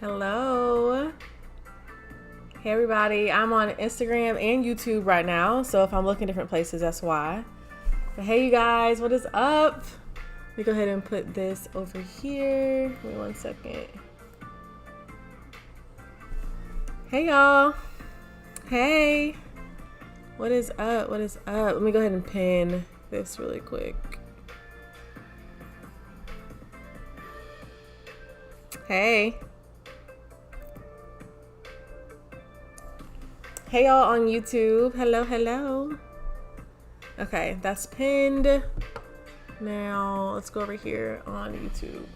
Hello. Hey everybody, I'm on Instagram and YouTube right now, so if I'm looking different places, that's why. But hey you guys, what is up? Let me go ahead and put this over here. Wait 1 second. Hey y'all. Hey. What is up? What is up? Let me go ahead and pin this really quick. Hey. Hey y'all on YouTube. Hello, hello. Okay, that's pinned. Now let's go over here on YouTube.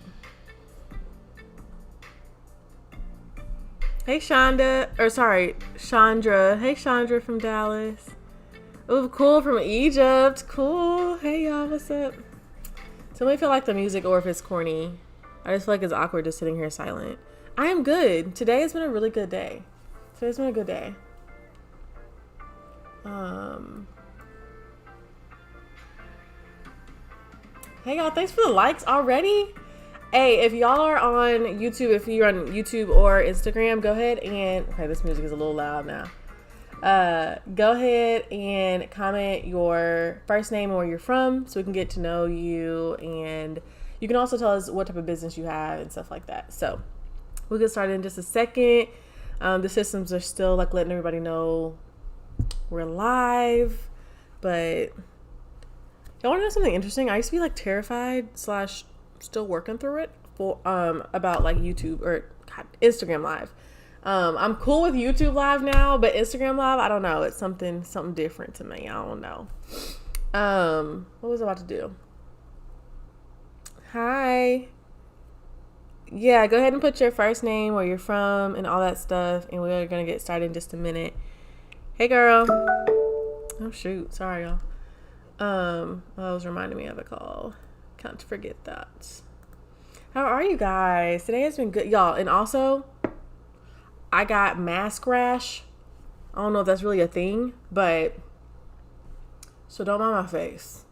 Hey Chandra. Hey Chandra from Dallas. Oh, cool, from Egypt. Cool. Hey y'all, what's up? Tell me if you like the music or if it's corny. I just feel like it's awkward just sitting here silent. I am good. Today has been a really good day. Today's been a good day. Hey y'all, thanks for the likes already. Hey, if y'all are on YouTube, if you're on YouTube or Instagram, go ahead and, okay, this music is a little loud now. Go ahead and comment your first name and where you're from so we can get to know you, and you can also tell us what type of business you have and stuff like that. So we'll get started in just a second. The systems are still like letting everybody know we're live, but y'all want to know something interesting? I used to be like terrified / still working through it for about like YouTube or Instagram Live. I'm cool with YouTube Live now, but Instagram Live, I don't know. It's something different to me. I don't know. What was I about to do? Hi. Yeah, go ahead and put your first name, where you're from, and all that stuff, and we're gonna get started in just a minute. Hey girl. Oh shoot, sorry y'all. That was reminding me of a call. Can't forget that. How are you guys? Today has been good, y'all. And also, I got mask rash. I don't know if that's really a thing, but so don't mind my face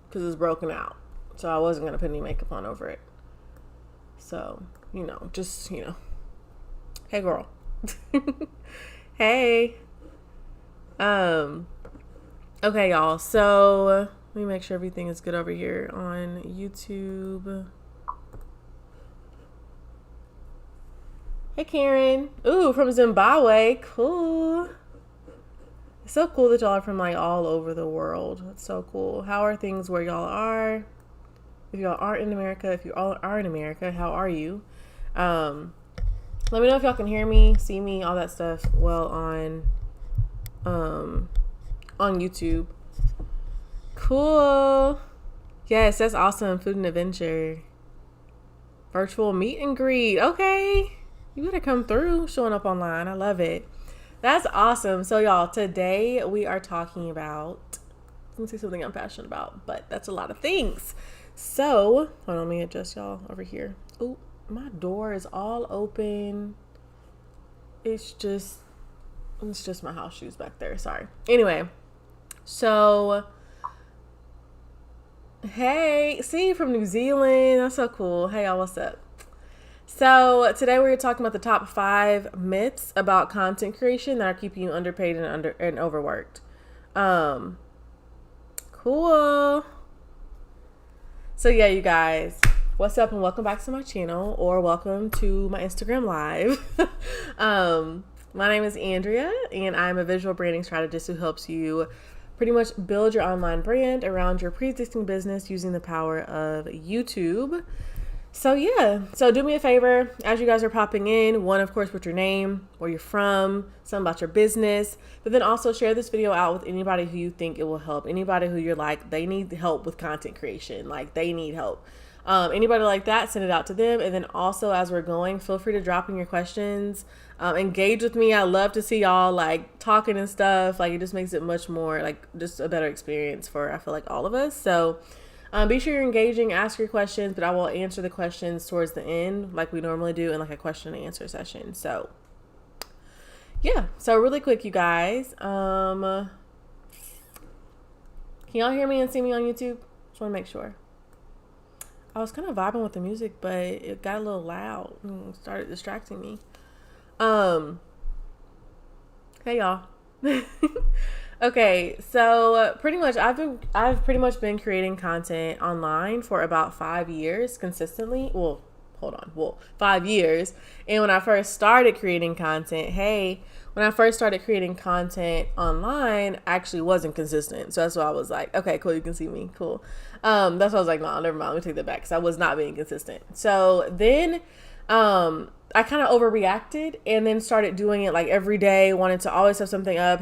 because it's broken out. So I wasn't gonna put any makeup on over it. So, just, hey girl. Hey. Okay, y'all. So let me make sure everything is good over here on YouTube. Hey, Karen. Ooh, from Zimbabwe. Cool. It's so cool that y'all are from like all over the world. That's so cool. How are things where y'all are? If y'all aren't in America, if you all are in America, how are you? Let me know if y'all can hear me, see me, all that stuff well on YouTube. Cool. Yes, that's awesome. Food and adventure. Virtual meet and greet. Okay. You better come through showing up online. I love it. That's awesome. So y'all, today we are talking about, let me see something I'm passionate about, but that's a lot of things. So, hold on, let me adjust y'all over here. Oh, my door is all open. It's just my house shoes back there. Sorry. Anyway, so, hey, see you from New Zealand. That's so cool. Hey, y'all, what's up? So today we're talking about the top 5 myths about content creation that are keeping you underpaid and overworked. Cool. So yeah, you guys, what's up and welcome back to my channel, or welcome to my Instagram Live. My name is Andrea and I'm a visual branding strategist who helps you pretty much build your online brand around your pre-existing business using the power of YouTube. So yeah, so do me a favor, as you guys are popping in, one, of course, with your name, where you're from, something about your business, but then also share this video out with anybody who you think it will help, anybody who you're like, they need help with content creation, like they need help. Anybody like that, send it out to them. And then also, as we're going, feel free to drop in your questions, engage with me. I love to see y'all like talking and stuff. Like it just makes it much more like just a better experience for, I feel like, all of us. So be sure you're engaging, ask your questions, but I will answer the questions towards the end like we normally do in like a question and answer session. So yeah, so really quick, you guys, can y'all hear me and see me on YouTube? Just want to make sure. I was kind of vibing with the music, but it got a little loud and started distracting me. Hey y'all. Okay, so pretty much I've pretty much been creating content online for about 5 years consistently. Well, hold on. Well, 5 years. And when I first started creating content, when I first started creating content online, I actually wasn't consistent. So that's why I was like, okay, cool, you can see me. Cool. That's why I was like, no, never mind. Let me take that back, because I was not being consistent. So then I kind of overreacted and then started doing it like every day, wanted to always have something up.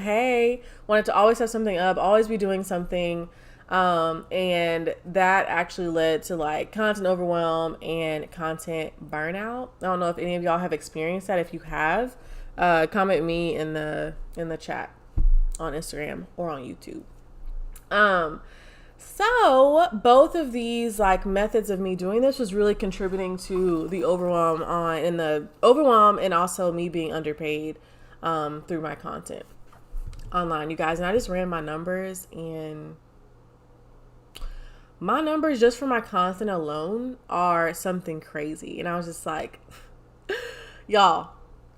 Wanted to always have something up, always be doing something. And that actually led to like content overwhelm and content burnout. I don't know if any of y'all have experienced that. If you have, comment me in the chat on Instagram or on YouTube. So both of these like methods of me doing this was really contributing to the overwhelm and also me being underpaid through my content online, you guys. And I just ran my numbers, and my numbers just for my content alone are something crazy. And I was just like, y'all,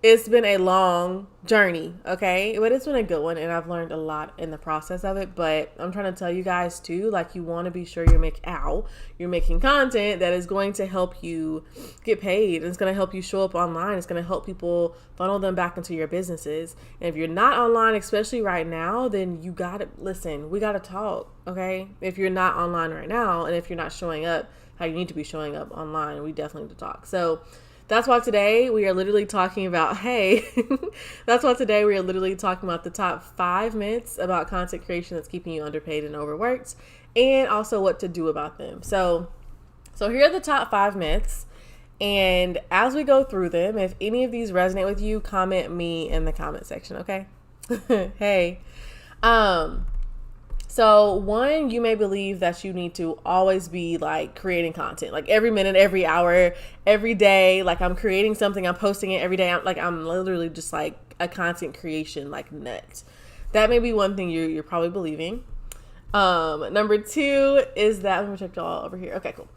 it's been a long journey, okay? But it's been a good one, and I've learned a lot in the process of it. But I'm trying to tell you guys too, like, you want to be sure you're making content that is going to help you get paid. It's going to help you show up online. It's going to help people funnel them back into your businesses. And if you're not online, especially right now, then you got to listen. We got to talk, okay? If you're not online right now, and if you're not showing up how you need to be showing up online, we definitely need to talk. So that's why today we are literally talking about, the top 5 myths about content creation that's keeping you underpaid and overworked, and also what to do about them. So here are the top 5 myths. And as we go through them, if any of these resonate with you, comment me in the comment section. Okay. Hey. So 1, you may believe that you need to always be like creating content, like every minute, every hour, every day. Like, I'm creating something, I'm posting it every day. I'm literally just like a content creation like nut. That may be one thing you're probably believing. Number 2 is that, let me check y'all over here. Okay, cool.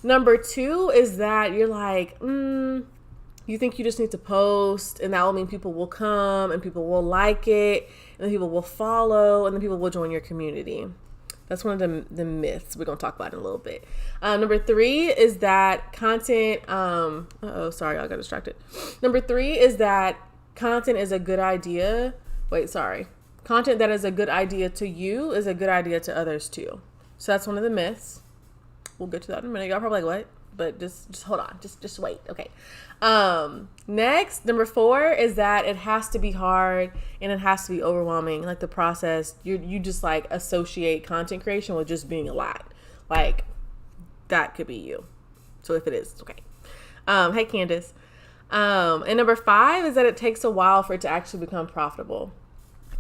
Number 2 is that you're like, you think you just need to post, and that will mean people will come and people will like it, and then people will follow, and then people will join your community. That's one of the myths we're going to talk about in a little bit. Number 3 is that content, sorry, I got distracted. Number 3 is that content is a good idea. Content that is a good idea to you is a good idea to others too. So that's one of the myths. We'll get to that in a minute. Y'all probably like, what? But just hold on. Just wait. Okay. Next, number 4 is that it has to be hard and it has to be overwhelming. Like, the process, you just like associate content creation with just being a lot. Like, that could be you. So if it is, it's okay. Hey, Candace. And number 5 is that it takes a while for it to actually become profitable.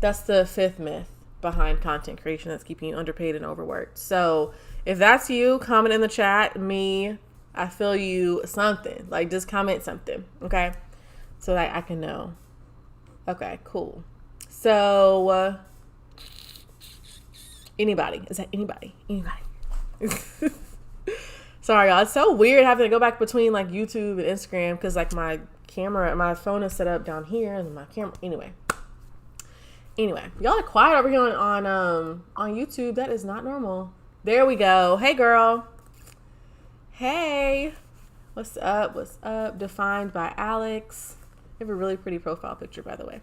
That's the 5th myth behind content creation that's keeping you underpaid and overworked. So if that's you, comment in the chat, I feel you, something. Like, just comment something, okay? So that I can know. Okay, cool. So, anybody? Is that anybody? Sorry, y'all. It's so weird having to go back between, like, YouTube and Instagram, because, like, my phone is set up down here, and my camera, anyway, y'all are quiet over here on YouTube. That is not normal. There we go. Hey, girl. Hey, what's up? Defined by Alex. You have a really pretty profile picture, by the way.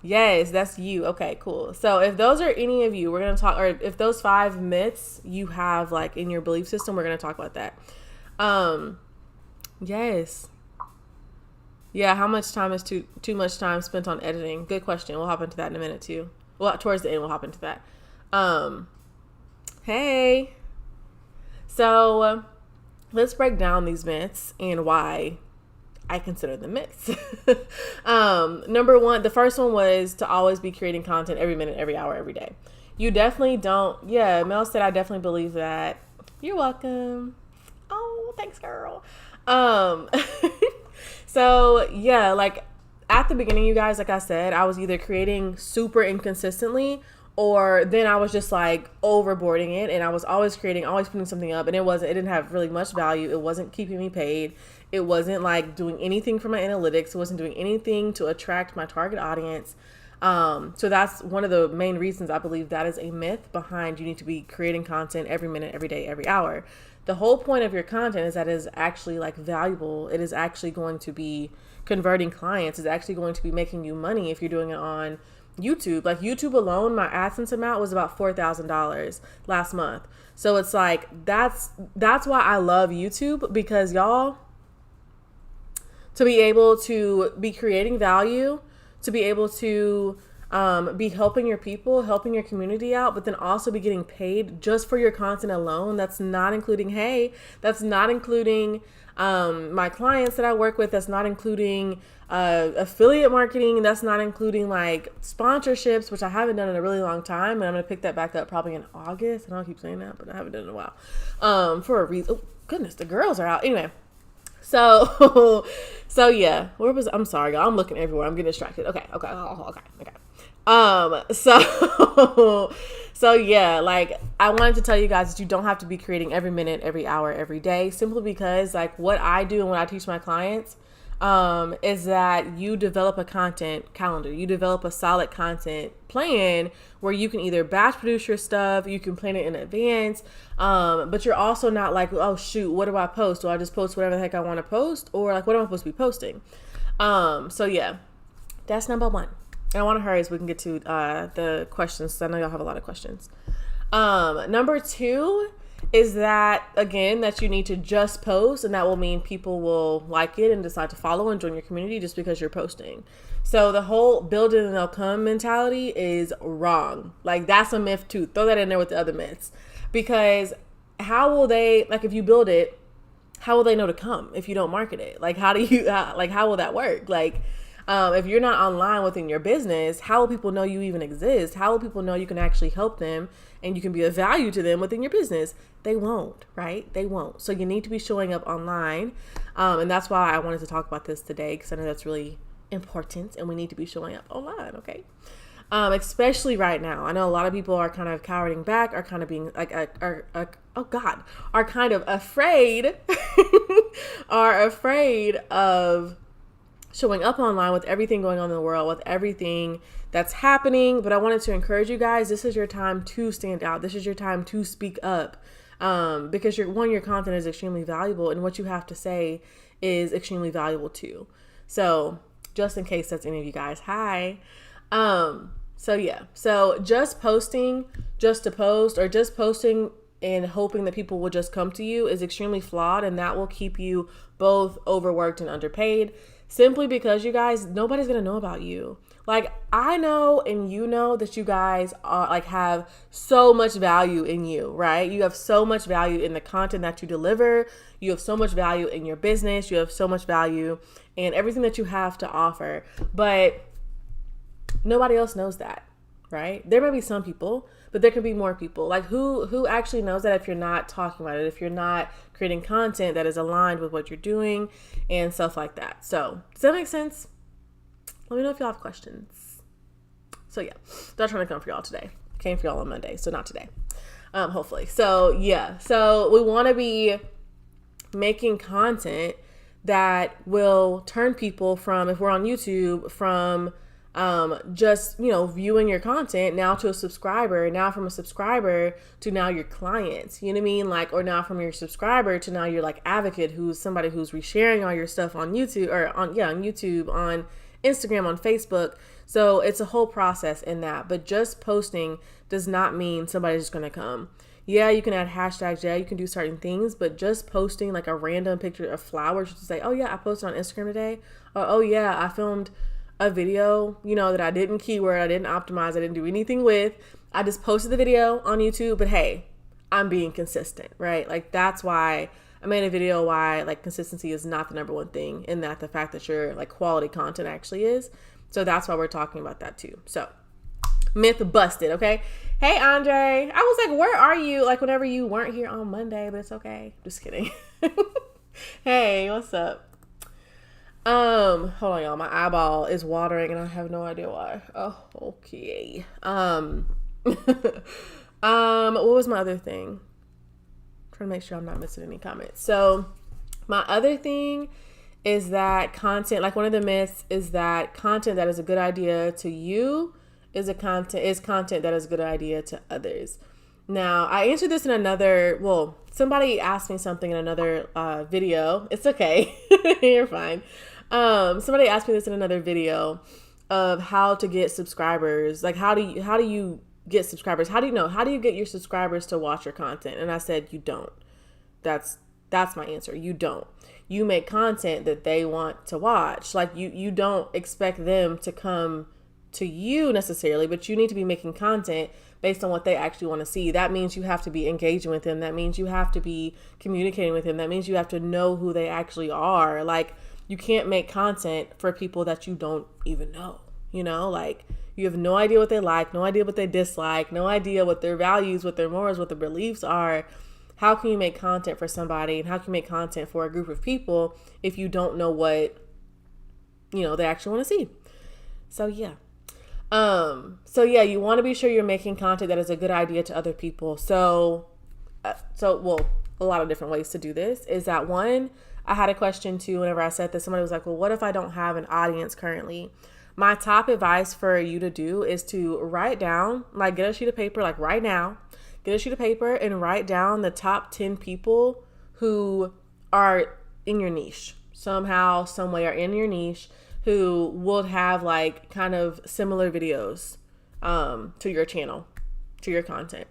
Yes, that's you. Okay, cool. So if those are any of you, we're going to talk, or if those 5 myths you have like in your belief system, we're going to talk about that. Yes. Yeah, how much time is too much time spent on editing? Good question. We'll hop into that in a minute too. Well, towards the end, we'll hop into that. Hey. So, let's break down these myths and why I consider them myths. Number 1, the first one was to always be creating content every minute, every hour, every day. You definitely don't. Yeah, Mel said, I definitely believe that. You're welcome. Oh, thanks, girl. So yeah, like at the beginning, you guys, like I said, I was either creating super inconsistently Or then I was just like overboarding it, and I was always creating, always putting something up, and it didn't have really much value. It wasn't keeping me paid. It wasn't like doing anything for my analytics. It wasn't doing anything to attract my target audience. So that's one of the main reasons I believe that is a myth behind you need to be creating content every minute, every day, every hour. The whole point of your content is that it is actually like valuable. It is actually going to be converting clients. It's actually going to be making you money if you're doing it on YouTube. Like YouTube alone, my AdSense amount was about $4,000 last month. So it's like, that's why I love YouTube, because y'all, to be able to be creating value, to be able to be helping your people, helping your community out, but then also be getting paid just for your content alone. That's not including, my clients that I work with. That's not including affiliate marketing. That's not including like sponsorships, which I haven't done in a really long time. And I'm going to pick that back up probably in August. I don't keep saying that, but I haven't done it in a while for a reason. Oh, goodness, the girls are out. Anyway. So yeah, I'm sorry, y'all. I'm looking everywhere. I'm getting distracted. Okay. So yeah, like I wanted to tell you guys that you don't have to be creating every minute, every hour, every day, simply because like what I do and what I teach my clients is that you develop a content calendar. You develop a solid content plan where you can either batch produce your stuff, you can plan it in advance, but you're also not like, oh shoot, what do I post? Do I just post whatever the heck I want to post? Or like, what am I supposed to be posting? So yeah, that's number one. And I want to hurry so we can get to the questions, because I know y'all have a lot of questions. Number two is that, again, that you need to just post, and that will mean people will like it and decide to follow and join your community just because you're posting. So the whole build it and they'll come mentality is wrong. Like that's a myth too. Throw that in there with the other myths, because how will they, like if you build it, how will they know to come if you don't market it? Like how will that work? Like if you're not online within your business, how will people know you even exist? How will people know you can actually help them and you can be of value to them within your business? They won't, right? They won't. So you need to be showing up online. And that's why I wanted to talk about this today, because I know that's really important and we need to be showing up online, okay? Especially right now. I know a lot of people are kind of cowering back, are kind of being like, are kind of afraid, are afraid of showing up online with everything going on in the world, with everything that's happening. But I wanted to encourage you guys, this is your time to stand out. This is your time to speak up, because your content is extremely valuable, and what you have to say is extremely valuable too. So just in case that's any of you guys, hi. So yeah, so just posting just to post, or just posting and hoping that people will just come to you is extremely flawed, and that will keep you both overworked and underpaid. Simply because, you guys, nobody's going to know about you. Like, I know and you know that you guys are like have so much value in you, right? You have so much value in the content that you deliver. You have so much value in your business. You have so much value in everything that you have to offer. But nobody else knows that, right? There may be some people, but there can be more people. Like who actually knows that if you're not talking about it, if you're not creating content that is aligned with what you're doing and stuff like that. So does that make sense? Let me know if y'all have questions. So yeah, not trying to come for y'all today. Came for y'all on Monday, so not today. Hopefully. So yeah, so we want to be making content that will turn people from, if we're on YouTube, from just, viewing your content now to a subscriber, now from a subscriber to now your clients, you know what I mean? Like, or now from your subscriber to now your like advocate, who's somebody who's resharing all your stuff on YouTube, or on YouTube, on Instagram, on Facebook. So it's a whole process in that, but just posting does not mean somebody's just going to come. Yeah, you can add hashtags. Yeah, you can do certain things, but just posting like a random picture of flowers to say, oh yeah, I posted on Instagram today. Or, oh yeah, I filmed a video, that I didn't keyword, I didn't optimize, I didn't do anything with. I just posted the video on YouTube, but hey, I'm being consistent, right? Like that's why I made a video why like consistency is not the number one thing, and that the fact that your like quality content actually is. So that's why we're talking about that too. So myth busted, okay? Hey, Andre. I was like, where are you? Like whenever you weren't here on Monday, but it's okay. Just kidding. Hey, what's up? Hold on, y'all. My eyeball is watering and I have no idea why. Oh, okay. What was my other thing? Trying to make sure I'm not missing any comments. So my other thing is that content, like one of the myths is that content that is a good idea to you is content that is a good idea to others. Now, I answered this in somebody asked me something in another video. It's okay. You're fine. Somebody asked me this in another video of how to get subscribers. Like, how do you get subscribers? How do you get your subscribers to watch your content? And I said, you don't. That's my answer. You don't. You make content that they want to watch. Like, you don't expect them to come to you necessarily, but you need to be making content based on what they actually want to see. That means you have to be engaging with them. That means you have to be communicating with them. That means you have to know who they actually are. Like, you can't make content for people that you don't even know, like you have no idea what they like, no idea what they dislike, no idea what their values, what their morals, what their beliefs are. How can you make content for somebody, and how can you make content for a group of people if you don't know what, they actually want to see? So yeah. You want to be sure you're making content that is a good idea to other people. A lot of different ways to do this is that one, I had a question too, whenever I said this, somebody was like, well, what if I don't have an audience currently? My top advice for you to do is to write down, like get a sheet of paper, like right now, get a sheet of paper and write down the top 10 people who are in your niche. Somehow, some way are in your niche, who would have like kind of similar videos to your channel, to your content.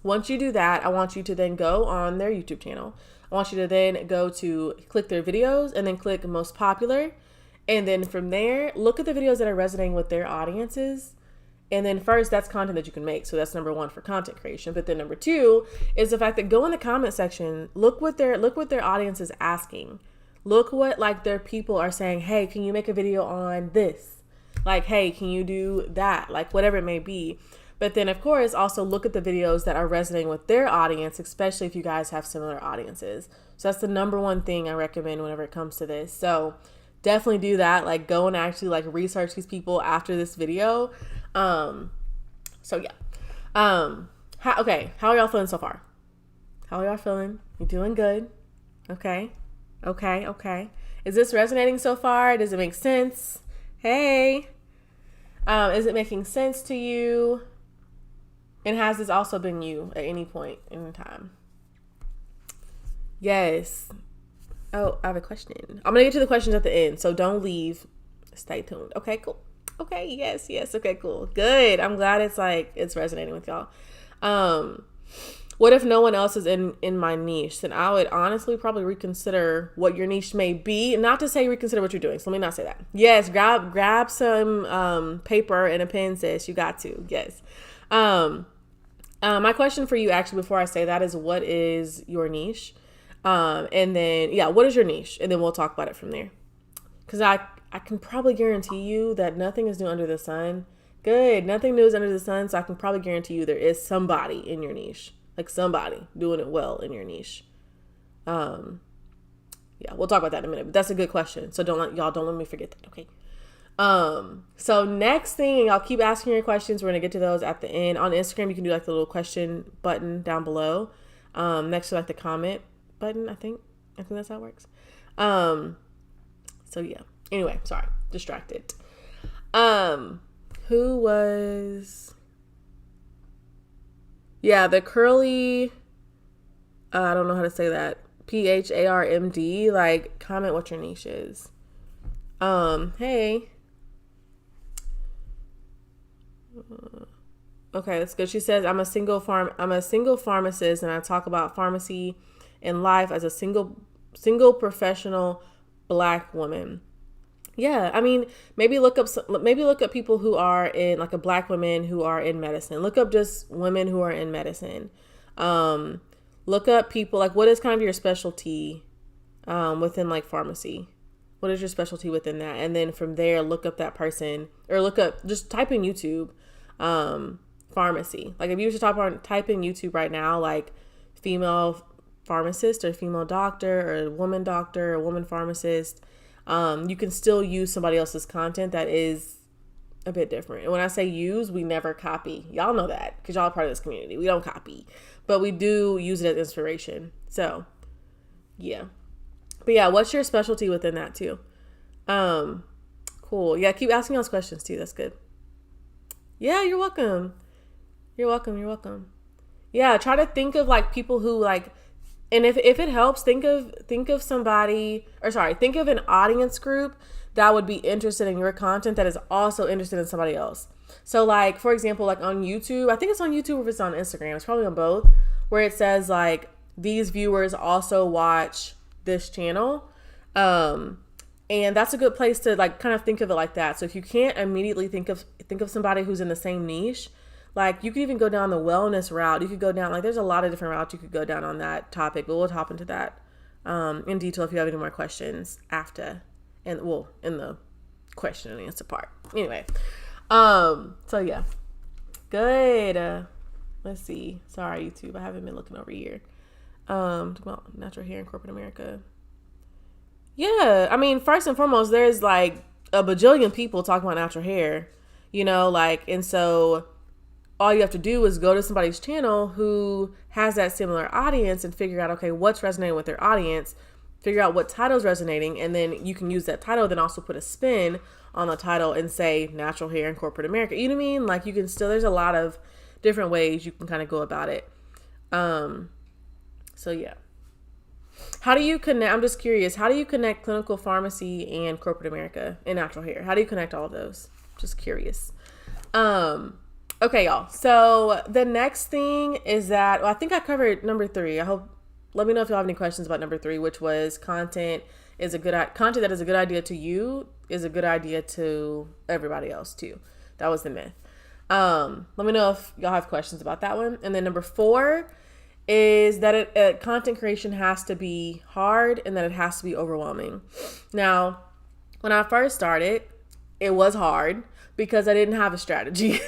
Once you do that, I want you to then go on their YouTube channel. I want you to then click their videos and then click most popular. And then from there, look at the videos that are resonating with their audiences. And then first, that's content that you can make. So that's number one for content creation. But then number two is the fact that go in the comment section, look what their audience is asking. Look what like their people are saying. Hey, can you make a video on this? Like, hey, can you do that? Like whatever it may be. But then, of course, also look at the videos that are resonating with their audience, especially if you guys have similar audiences. So that's the number one thing I recommend whenever it comes to this. So definitely do that. Like go and actually like research these people after this video. How are y'all feeling so far? How are y'all feeling? You doing good? Okay. Is this resonating so far? Does it make sense? Hey. Is it making sense to you? And has this also been you at any point in time? Yes. Oh, I have a question. I'm going to get to the questions at the end, so don't leave. Stay tuned. Okay, cool. Okay, yes. Okay, cool. Good. I'm glad it's resonating with y'all. What if no one else is in my niche? Then I would honestly probably reconsider what your niche may be. Not to say reconsider what you're doing. So let me not say that. Yes, grab some paper and a pen, sis. You got to. Yes. My question for you actually before I say that is, what is your niche? And then, what is your niche? And then we'll talk about it from there. Because I can probably guarantee you that nothing is new under the sun. Good. Nothing new is under the sun. So I can probably guarantee you there is somebody in your niche. Like somebody doing it well in your niche. We'll talk about that in a minute. But that's a good question. So don't let me forget that. Okay. So next thing, y'all keep asking your questions. We're going to get to those at the end. On Instagram, you can do like the little question button down below. Next to like the comment button, I think that's how it works. Anyway, sorry, distracted. Who was, the curly, I don't know how to say that. PHARMD, like comment what your niche is. Hey. Okay, that's good. She says, I'm a single pharmacist, and I talk about pharmacy and life as a single professional Black woman. Yeah, I mean, maybe look up people who are in, like, a Black women who are in medicine. Look up just women who are in medicine. Look up people, like, what is kind of your specialty within, like, pharmacy? What is your specialty within that? And then from there, look up that person, or just type in YouTube, pharmacy. Like, if you were to type in YouTube right now, like, female pharmacist or female doctor or a woman pharmacist, you can still use somebody else's content that is a bit different. And when I say use, we never copy. Y'all know that because y'all are part of this community. We don't copy, but we do use it as inspiration. So yeah. But yeah, what's your specialty within that too? Cool. Yeah, keep asking those questions too. That's good. Yeah, you're welcome. You're welcome. Yeah, try to think of like people who like, and if it helps, think of somebody, or sorry, think of an audience group that would be interested in your content that is also interested in somebody else. So like, for example, like on YouTube, I think it's on YouTube or if it's on Instagram, it's probably on both, where it says like, these viewers also watch this channel. And that's a good place to like kind of think of it like that. So if you can't immediately think of somebody who's in the same niche, like you could even go down the wellness route. You could go down, like there's a lot of different routes you could go down on that topic, but we'll hop into that in detail if you have any more questions after, and well, in the question and answer part. Anyway, so yeah, good. Let's see. Sorry, YouTube, I haven't been looking over here. About natural hair in corporate America. Yeah, I mean, first and foremost, there's like a bajillion people talking about natural hair, like, and so all you have to do is go to somebody's channel who has that similar audience and figure out, okay, what's resonating with their audience, figure out what title's resonating, and then you can use that title, then also put a spin on the title and say natural hair in corporate America. You know what I mean? Like you can still, there's a lot of different ways you can kind of go about it. So yeah. How do you connect? I'm just curious. How do you connect clinical pharmacy and corporate America and natural hair? How do you connect all of those? Just curious. Okay, y'all. So the next thing is that, well, I think I covered number 3. Let me know if y'all have any questions about number 3, which was content that is a good idea to you is a good idea to everybody else too. That was the myth. Let me know if y'all have questions about that one. And then number 4 is that content creation has to be hard and that it has to be overwhelming. Now, when I first started, it was hard because I didn't have a strategy.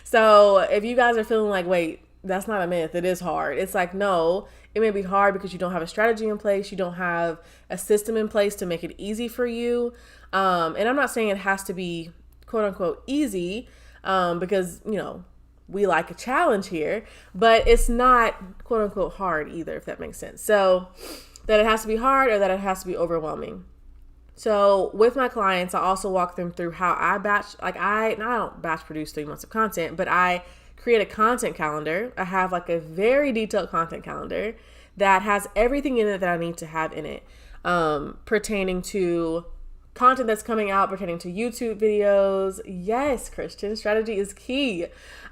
So if you guys are feeling like, wait, that's not a myth, it is hard. It's like, no, it may be hard because you don't have a strategy in place. You don't have a system in place to make it easy for you. And I'm not saying it has to be quote unquote easy because, we like a challenge here, but it's not quote unquote hard either, if that makes sense. So that it has to be hard or that it has to be overwhelming. So with my clients, I also walk them through how I don't batch produce 3 months of content, but I create a content calendar. I have like a very detailed content calendar that has everything in it that I need to have in it, pertaining to content that's coming out, pertaining to YouTube videos. Yes, Christian, strategy is key.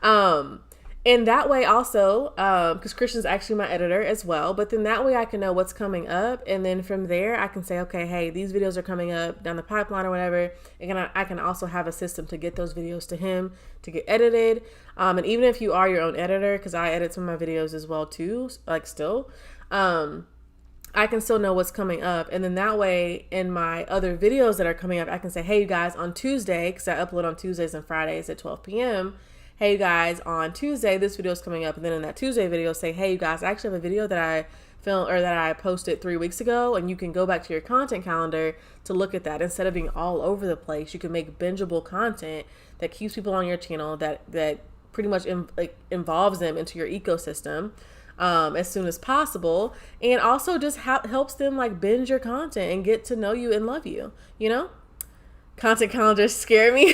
And that way also, because Christian's actually my editor as well, but then that way I can know what's coming up. And then from there, I can say, okay, hey, these videos are coming up down the pipeline or whatever. And I can also have a system to get those videos to him to get edited. And even if you are your own editor, because I edit some of my videos as well too, like still, I can still know what's coming up. And then that way in my other videos that are coming up, I can say, hey, you guys, on Tuesday, because I upload on Tuesdays and Fridays at 12 p.m., hey, you guys, on Tuesday, this video is coming up. And then in that Tuesday video, say, hey, you guys, I actually have a video that I filmed or that I posted 3 weeks ago. And you can go back to your content calendar to look at that. Instead of being all over the place, you can make bingeable content that keeps people on your channel, that pretty much involves them into your ecosystem as soon as possible. And also just helps them like binge your content and get to know you and love you, Content calendars scare me.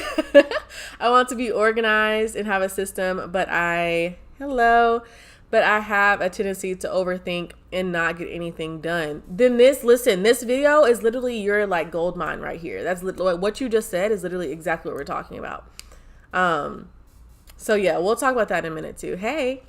I want to be organized and have a system, but I have a tendency to overthink and not get anything done. Then this video is literally your like gold mine right here. That's what you just said is literally exactly what we're talking about. So yeah, we'll talk about that in a minute too. Hey.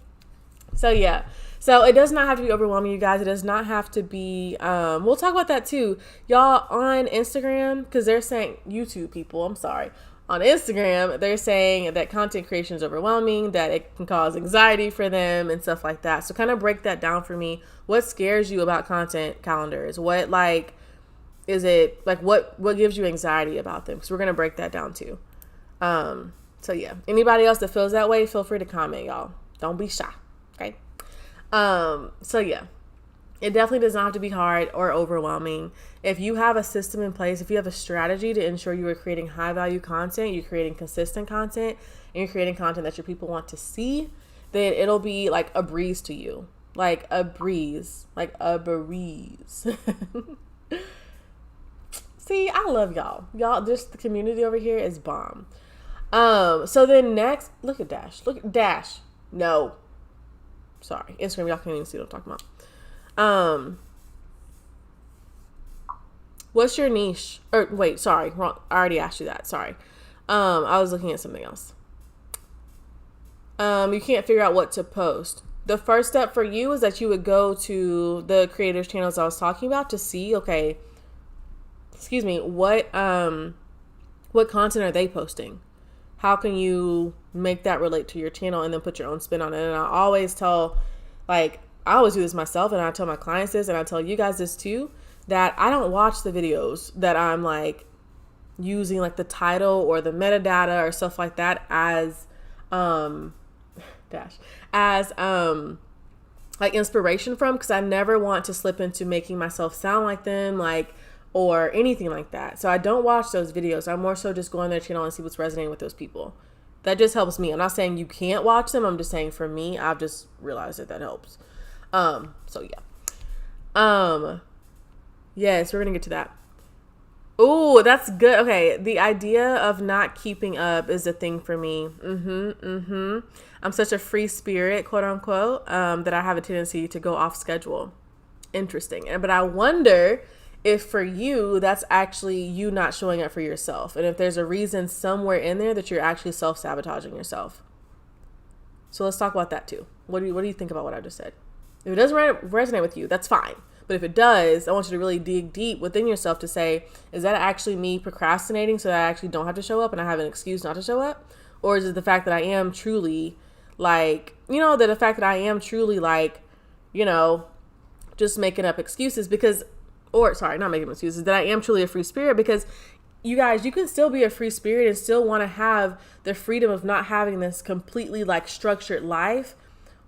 So yeah. So it does not have to be overwhelming, you guys. It does not have to be, we'll talk about that too. Y'all on Instagram, because they're saying, YouTube people, I'm sorry. On Instagram, they're saying that content creation is overwhelming, that it can cause anxiety for them and stuff like that. So kind of break that down for me. What scares you about content calendars? What is it, what gives you anxiety about them? Because we're going to break that down too. So yeah, anybody else that feels that way, feel free to comment, y'all. Don't be shy. Okay. So yeah. It definitely does not have to be hard or overwhelming. If you have a system in place, if you have a strategy to ensure you are creating high value content, you're creating consistent content, and you're creating content that your people want to see, then it'll be like a breeze to you. Like a breeze. Like a breeze. See, I love y'all. Y'all, just the community over here is bomb. So then next, look at Dash. Look at Dash. No. Sorry. Instagram, y'all can't even see what I'm talking about. What's your niche? Or wait, sorry, wrong. I already asked you that. Sorry. I was looking at something else. You can't figure out what to post. The first step for you is that you would go to the creators channels I was talking about to see, okay, what content are they posting? How can you make that relate to your channel and then put your own spin on it? And I always tell, like, I always do this myself, and I tell my clients this, and I tell you guys this too, that I don't watch the videos that I'm like using like the title or the metadata or stuff like that as like inspiration from, because I never want to slip into making myself sound like them, like, or anything like that. So I don't watch those videos. I more so just go on their channel and see what's resonating with those people. That just helps me. I'm not saying you can't watch them. I'm just saying for me, I've just realized that helps. So yeah. Yes, we're going to get to that. Ooh, that's good. Okay. The idea of not keeping up is a thing for me. I'm such a free spirit, quote unquote, that I have a tendency to go off schedule. Interesting. But I wonder if for you, that's actually you not showing up for yourself. And if there's a reason somewhere in there that you're actually self-sabotaging yourself. So let's talk about that too. What do you think about what I just said? If it doesn't resonate with you, that's fine. But if it does, I want you to really dig deep within yourself to say, is that actually me procrastinating so that I actually don't have to show up and I have an excuse not to show up? Or is it the fact that I am truly like, just making up excuses not making excuses, that I am truly a free spirit? Because you guys, you can still be a free spirit and still want to have the freedom of not having this completely like structured life,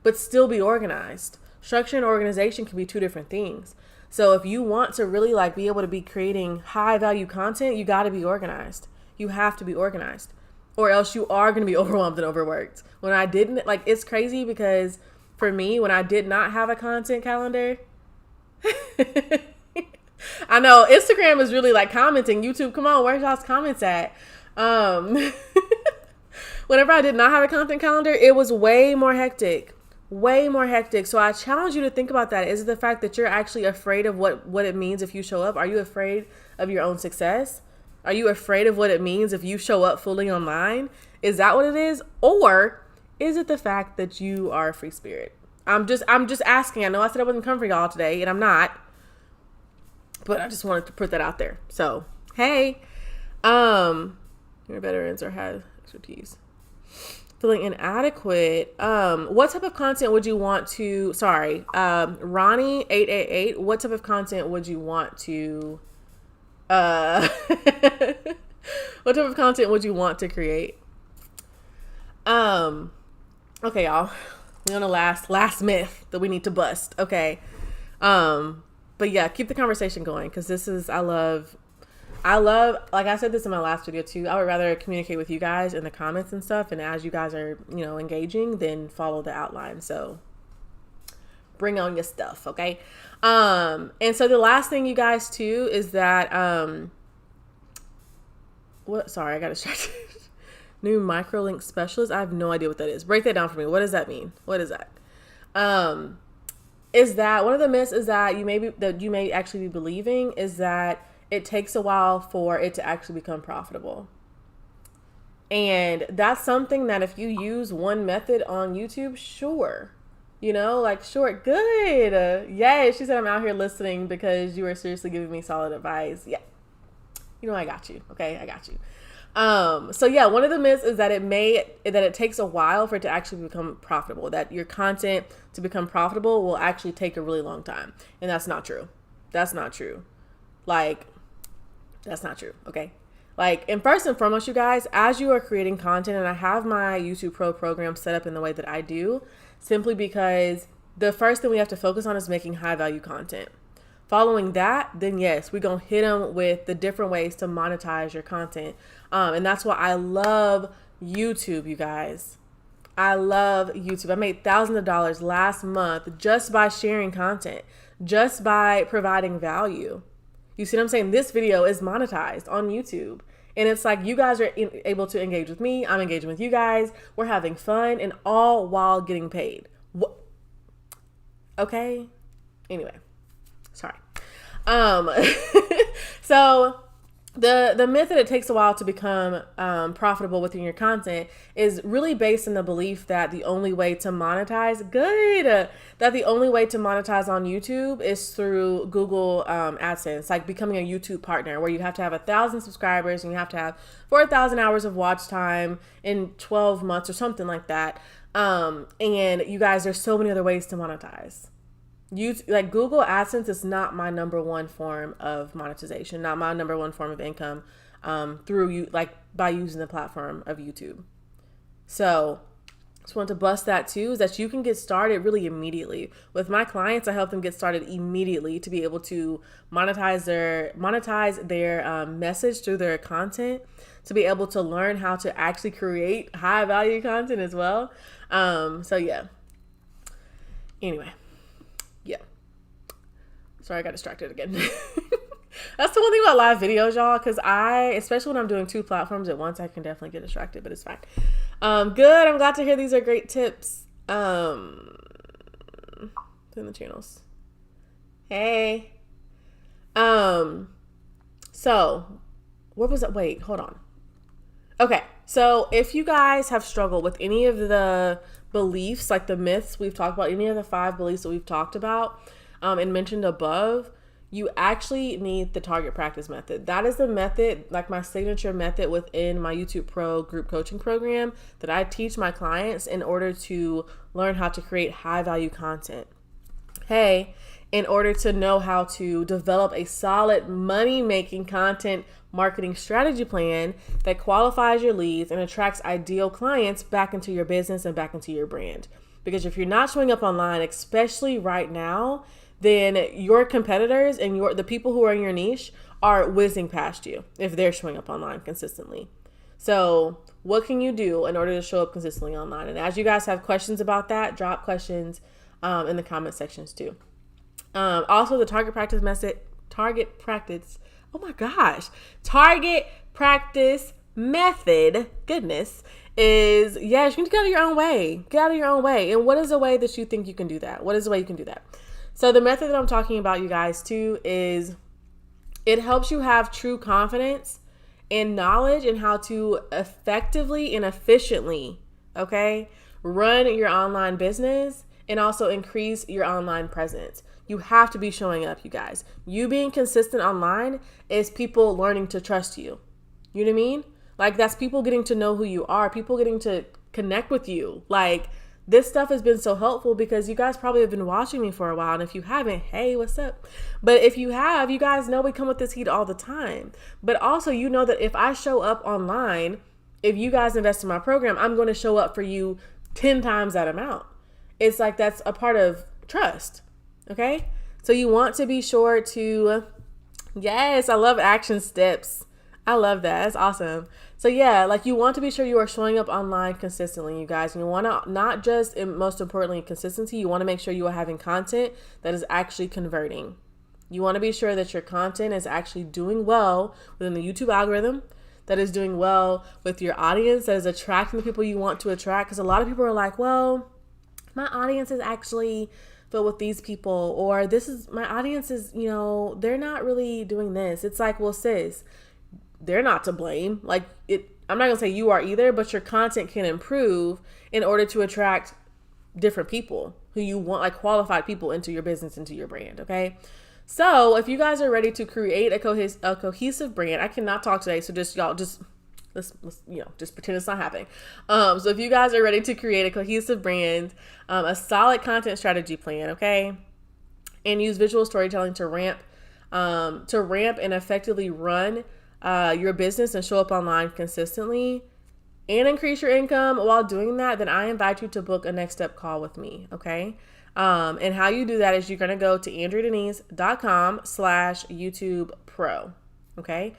but still be organized. Structure and organization can be two different things. So if you want to really like be able to be creating high value content, you got to be organized. You have to be organized, or else you are going to be overwhelmed and overworked. When I didn't, like, it's crazy because for me, when I did not have a content calendar, I know Instagram is really like commenting. YouTube, come on, where's y'all's comments at? Whenever I did not have a content calendar, it was way more hectic. So I challenge you to think about that. Is it the fact that you're actually afraid of what it means if you show up? Are you afraid of your own success? Are you afraid of what it means if you show up fully online? Is that what it is? Or is it the fact that you are a free spirit? I'm just asking. I know I said I wasn't coming for y'all today, and I'm not. But I just wanted to put that out there. So, hey, you're veterans or have expertise. Feeling inadequate. What type of content would you want to, Ronnie 888, what type of content would you want to, what type of content would you want to create? Okay, y'all, we're on the last myth that we need to bust. Okay. But yeah, keep the conversation going. Cause this is, I love, like I said this in my last video too, I would rather communicate with you guys in the comments and stuff. And as you guys are, engaging, then follow the outline. So bring on your stuff. Okay. And so the last thing, you guys too, is that, I got distracted. New microlink specialist. I have no idea what that is. Break that down for me. What does that mean? What is that? Is that one of the myths is that you may actually be believing is that it takes a while for it to actually become profitable. And that's something that if you use one method on YouTube, sure. Sure, good. Yay, she said I'm out here listening because you are seriously giving me solid advice. Yeah. I got you. Okay, I got you. So yeah, one of the myths is that it takes a while for it to actually become profitable, that your content to become profitable will actually take a really long time. And that's not true. That's not true. That's not true. Okay. And first and foremost, you guys, as you are creating content, and I have my YouTube Pro program set up in the way that I do, simply because the first thing we have to focus on is making high value content. Following that, then yes, we're going to hit them with the different ways to monetize your content. And that's why I love YouTube, you guys. I love YouTube. I made thousands of dollars last month just by sharing content, just by providing value. You see what I'm saying? This video is monetized on YouTube. And it's like you guys are able to engage with me. I'm engaging with you guys. We're having fun and all while getting paid. Okay? Anyway, sorry. So the myth that it takes a while to become profitable within your content is really based in the belief that the only way to monetize, that the only way to monetize on YouTube is through Google AdSense, like becoming a YouTube partner, where you have to have 1,000 subscribers and you have to have 4,000 hours of watch time in 12 months or something like that. And you guys, there's so many other ways to monetize. Like Google AdSense is not my number one form of monetization, not my number one form of income through you, like by using the platform of YouTube. So just want to bust that too, is that you can get started really immediately. With my clients, I help them get started immediately to be able to monetize their message through their content, to be able to learn how to actually create high value content as well. So yeah. Anyway. Yeah. Sorry, I got distracted again. That's the one thing about live videos, y'all, because especially when I'm doing 2 platforms at once, I can definitely get distracted, but it's fine. Good. I'm glad to hear these are great tips. In the channels. Hey. So what was it? Wait, hold on. Okay. So if you guys have struggled with any of the beliefs, like the myths we've talked about, any of the 5 beliefs that we've talked about and mentioned above, you actually need the target practice method. That is the method, like my signature method within my YouTube Pro group coaching program that I teach my clients in order to learn how to create high value content. Hey, in order to know how to develop a solid money-making content marketing strategy plan that qualifies your leads and attracts ideal clients back into your business and back into your brand. Because if you're not showing up online, especially right now, then your competitors and the people who are in your niche are whizzing past you if they're showing up online consistently. So what can you do in order to show up consistently online? And as you guys have questions about that, drop questions in the comment sections too. Also, the target practice method, goodness, is, yes, you need to get out of your own way. Get out of your own way. And what is a way that you think you can do that? What is a way you can do that? So the method that I'm talking about, you guys, too, is it helps you have true confidence and knowledge in how to effectively and efficiently, run your online business and also increase your online presence. You have to be showing up, you guys. You being consistent online is people learning to trust you. You know what I mean? Like, that's people getting to know who you are, people getting to connect with you. Like, this stuff has been so helpful because you guys probably have been watching me for a while. And if you haven't, hey, what's up? But if you have, you guys know we come with this heat all the time. But also, you know that if I show up online, if you guys invest in my program, I'm going to show up for you 10 times that amount. It's like, that's a part of trust. Okay. So you want to be sure to, yes, I love action steps. I love that. That's awesome. So yeah, like you want to be sure you are showing up online consistently, you guys. And you want to not just, and most importantly, consistency. You want to make sure you are having content that is actually converting. You want to be sure that your content is actually doing well within the YouTube algorithm, that is doing well with your audience, that is attracting the people you want to attract. Because a lot of people are like, well, my audience is actually filled with these people, or my audience is, they're not really doing this. It's like, well, sis, they're not to blame. Like, I'm not gonna say you are either, but your content can improve in order to attract different people who you want, like qualified people into your business, into your brand. Okay. So if you guys are ready to create a cohesive brand, I cannot talk today. So let's just pretend it's not happening. So if you guys are ready to create a cohesive brand, a solid content strategy plan, okay, and use visual storytelling to ramp and effectively run your business and show up online consistently and increase your income while doing that, then I invite you to book a next step call with me. Okay. And how you do that is you're going to go to andreadenise.com/YouTube Pro. Okay.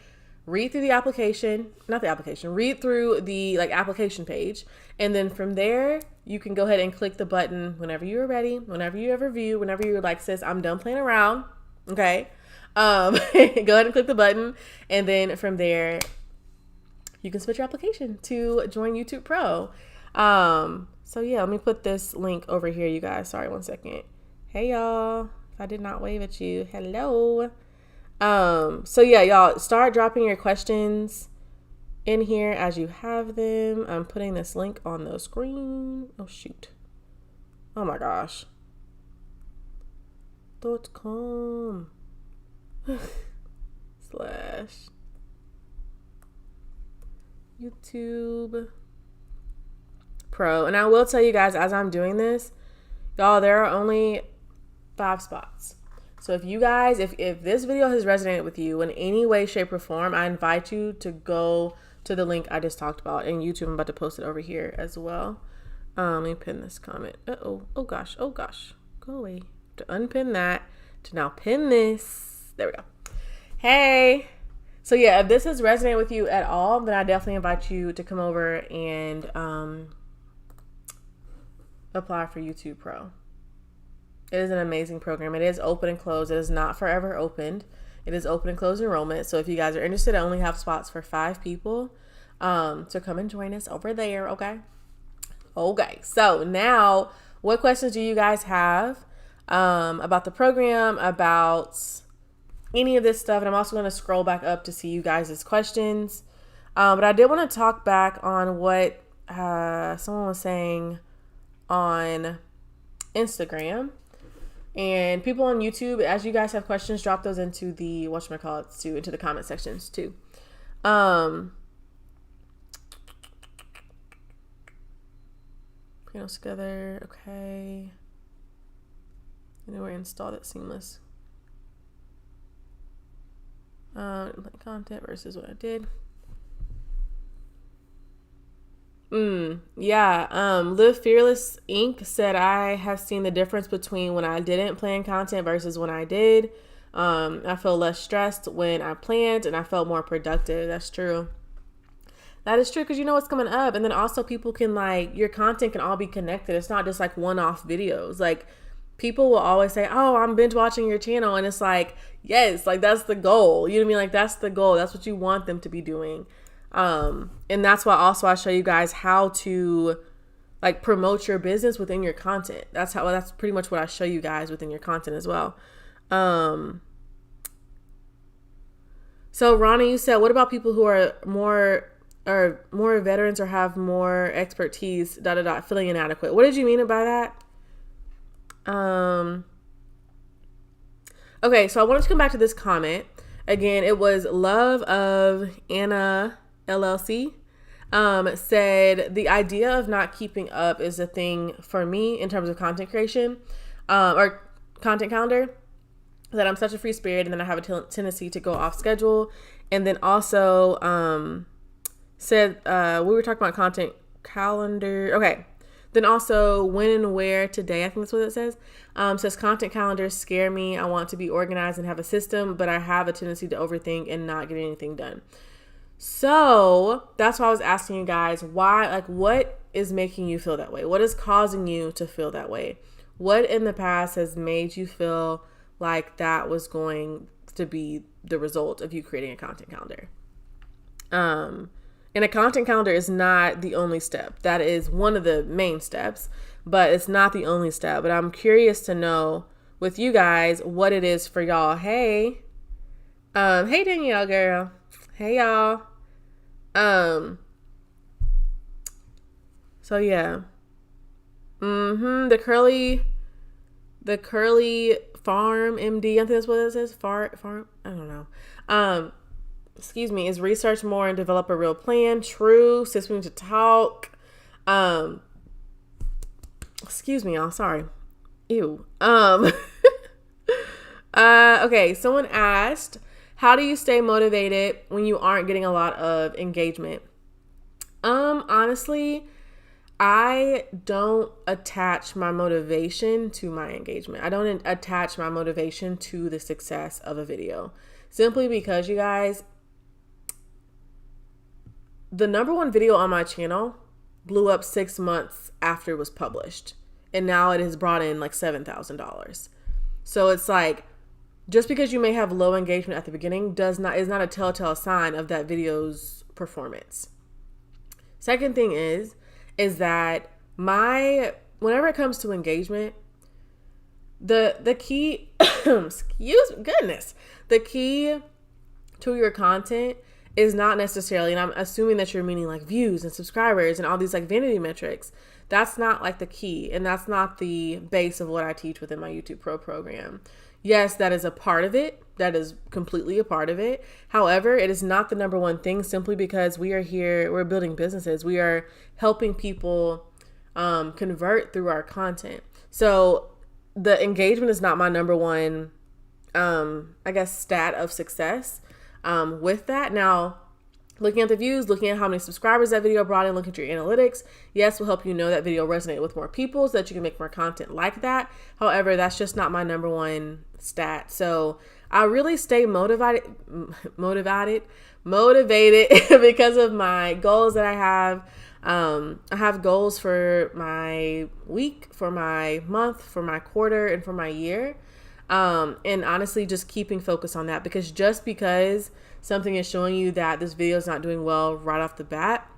Read through the application, not the application, read through the application page. And then from there, you can go ahead and click the button whenever you're ready, whenever you ever view, whenever you're like, sis, I'm done playing around. Okay. Go ahead and click the button. And then from there, you can submit your application to join YouTube Pro. So yeah, let me put this link over here, you guys. Sorry, one second. Hey y'all, if I did not wave at you, hello. So yeah, y'all start dropping your questions in here as you have them. I'm putting this link on the screen. Oh shoot. Oh my gosh. .com / YouTube Pro. And I will tell you guys, as I'm doing this, y'all, there are only 5 spots. So if you guys, if this video has resonated with you in any way, shape, or form, I invite you to go to the link I just talked about in YouTube. I'm about to post it over here as well. Let me pin this comment. Oh gosh. Go away. To unpin that, to now pin this. There we go. Hey. So yeah, if this has resonated with you at all, then I definitely invite you to come over and apply for YouTube Pro. It is an amazing program. It is open and closed. It is not forever opened. It is open and closed enrollment. So if you guys are interested, I only have spots for 5 people. So come and join us over there. Okay. So now, what questions do you guys have about the program, about any of this stuff? And I'm also going to scroll back up to see you guys' questions. But I did want to talk back on what someone was saying on Instagram. And people on YouTube, as you guys have questions, drop those into the into the comment sections too. Panels together, okay. And then we're installed it seamless. Content versus what I did. Live Fearless Inc. said, I have seen the difference between when I didn't plan content versus when I did. I feel less stressed when I planned and I felt more productive. That's true. That is true, because you know what's coming up. And then also people can your content can all be connected. It's not just one-off videos. People will always say, oh, I'm binge watching your channel. And it's yes, that's the goal. You know what I mean? That's the goal. That's what you want them to be doing. And that's why also I show you guys how to promote your business within your content. That's pretty much what I show you guys within your content as well. So Ronnie, you said, what about people who are more veterans or have more expertise, feeling inadequate? What did you mean by that? Okay, so I wanted to come back to this comment. Again, it was Love of Anna LLC. Said the idea of not keeping up is a thing for me in terms of content creation, or content calendar, that I'm such a free spirit and then I have a tendency to go off schedule. And then also, said, we were talking about content calendar. Okay. Then also when and where today, I think that's what it says. Says content calendars scare me. I want to be organized and have a system, but I have a tendency to overthink and not get anything done. So that's why I was asking you guys, why, what is making you feel that way? What is causing you to feel that way? What in the past has made you feel like that was going to be the result of you creating a content calendar? And a content calendar is not the only step. That is one of the main steps, but it's not the only step. But I'm curious to know with you guys what it is for y'all. Hey, hey Danielle girl. Hey y'all. So yeah. The curly farm MD, I think that's what it says. Farm. I don't know. Is research more and develop a real plan. True. Sis, we need to talk. Excuse me, y'all. Sorry. Ew. Okay. Someone asked, how do you stay motivated when you aren't getting a lot of engagement? Honestly, I don't attach my motivation to my engagement. I don't attach my motivation to the success of a video. Simply because, you guys, the number one video on my channel blew up 6 months after it was published. And now it has brought in like $7,000. So it's like, just because you may have low engagement at the beginning is not a telltale sign of that video's performance. Second thing is that whenever it comes to engagement, the key the key to your content is not necessarily, and I'm assuming that you're meaning like views and subscribers and all these like vanity metrics. That's not like the key, and that's not the base of what I teach within my YouTube Pro program. Yes, that is a part of it. That is completely a part of it. However, it is not the number one thing, simply because we're building businesses. We are helping people convert through our content. So the engagement is not my number one, stat of success with that. Now, looking at the views, looking at how many subscribers that video brought in, looking at your analytics, yes, will help you know that video resonated with more people so that you can make more content like that. However, that's just not my number one stat. So I really stay motivated because of my goals that I have. I have goals for my week, for my month, for my quarter, and for my year. And honestly, just keeping focus on that, because just because something is showing you that this video is not doing well right off the bat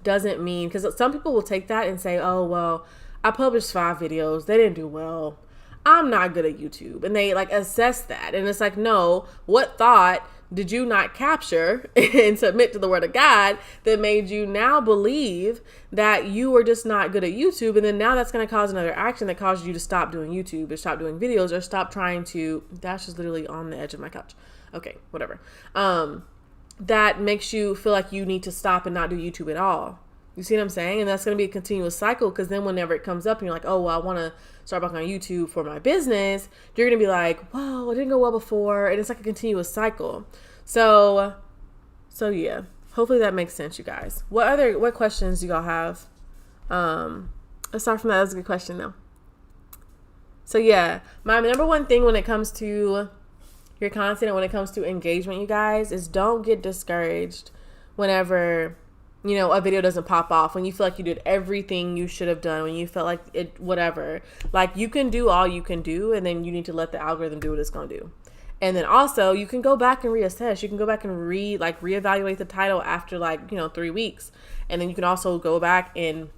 doesn't mean, because some people will take that and say, oh, well, I published 5 videos. They didn't do well. I'm not good at YouTube. And they like assess that. And it's like, no, what thought did you not capture and submit to the word of God that made you now believe that you were just not good at YouTube? And then now that's going to cause another action that causes you to stop doing YouTube or stop doing videos or stop trying to, Dash is literally on the edge of my couch. Okay, whatever. That makes you feel like you need to stop and not do YouTube at all. You see what I'm saying? And that's going to be a continuous cycle, because then whenever it comes up and you're like, oh, well, I want to start back on YouTube for my business, you're going to be like, whoa, it didn't go well before. And it's like a continuous cycle. So yeah, hopefully that makes sense, you guys. What questions do y'all have? Aside from that, that's a good question though. So yeah, my number one thing when it comes to your content and when it comes to engagement, you guys, is don't get discouraged whenever, you know, a video doesn't pop off, when you feel like you did everything you should have done, when you felt like it, whatever. Like, you can do all you can do, and then you need to let the algorithm do what it's going to do. And then also you can go back and reassess. You can go back and reevaluate the title after 3 weeks. And then you can also go back and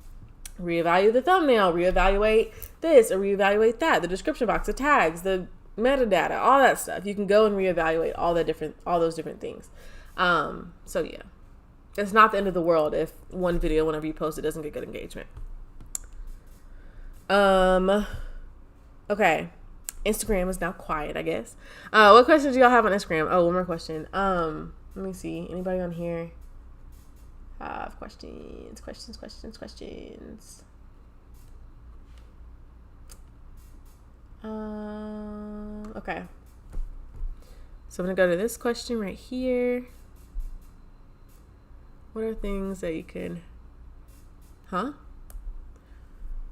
reevaluate the thumbnail, reevaluate this or reevaluate that, the description box, the tags, the metadata, all that stuff. You can go and reevaluate all those different things. So yeah. It's not the end of the world if one video, whenever you post it, doesn't get good engagement. Okay. Instagram is now quiet, I guess. What questions do y'all have on Instagram? Oh, one more question. Let me see. Anybody on here have questions? Okay. So I'm going to go to this question right here. What are things that you can,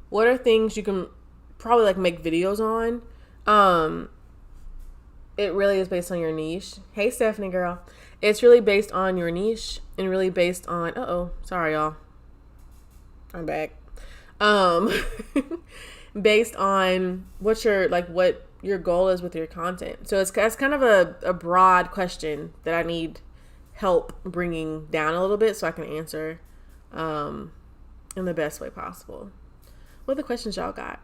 what are things you can probably make videos on? It really is based on your niche. Hey, Stephanie girl. It's really based on your niche and really based on, sorry y'all. I'm back. Based on what your goal is with your content. So it's kind of a broad question that I need help bringing down a little bit so I can answer in the best way possible. What are the questions y'all got?